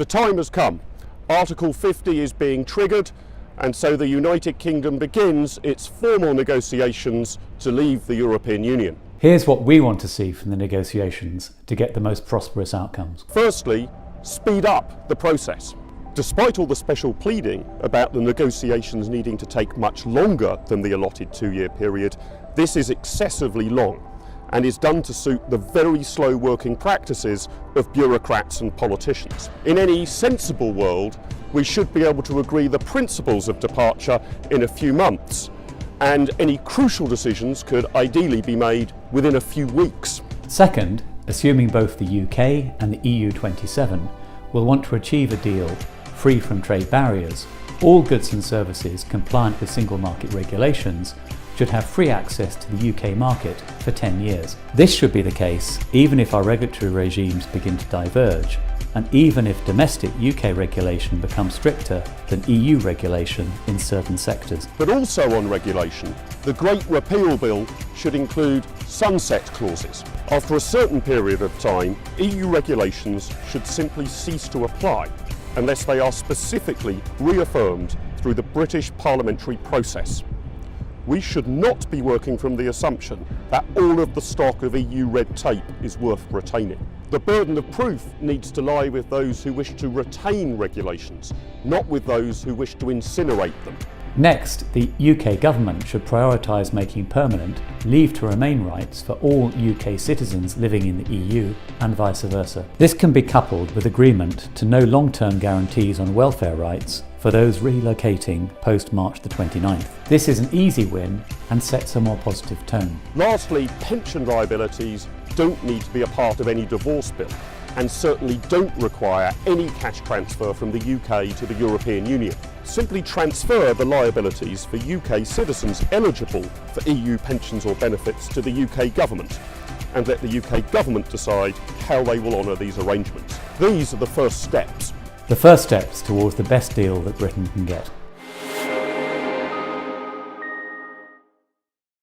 The time has come. Article 50 is being triggered, and so the United Kingdom begins its formal negotiations to leave the European Union. Here's what we want to see from the negotiations to get the most prosperous outcomes. Firstly, speed up the process. Despite all the special pleading about the negotiations needing to take much longer than the allotted 2-year period, this is excessively long and is done to suit the very slow working practices of bureaucrats and politicians. In any sensible world, we should be able to agree the principles of departure in a few months, and any crucial decisions could ideally be made within a few weeks. Second, assuming both the UK and the EU 27 will want to achieve a deal free from trade barriers, all goods and services compliant with single market regulations should have free access to the UK market for 10 years. This should be the case even if our regulatory regimes begin to diverge, and even if domestic UK regulation becomes stricter than EU regulation in certain sectors. But also on regulation, the Great Repeal Bill should include sunset clauses. After a certain period of time, EU regulations should simply cease to apply unless they are specifically reaffirmed through the British parliamentary process. We should not be working from the assumption that all of the stock of EU red tape is worth retaining. The burden of proof needs to lie with those who wish to retain regulations, not with those who wish to incinerate them. Next, the UK government should prioritise making permanent leave to remain rights for all UK citizens living in the EU and vice versa. This can be coupled with agreement to no long-term guarantees on welfare rights for those relocating post-March the 29th. This is an easy win and sets a more positive tone. Lastly, pension liabilities don't need to be a part of any divorce bill, and certainly don't require any cash transfer from the UK to the European Union. Simply transfer the liabilities for UK citizens eligible for EU pensions or benefits to the UK government, and let the UK government decide how they will honour these arrangements. These are the first steps. The first steps towards the best deal that Britain can get.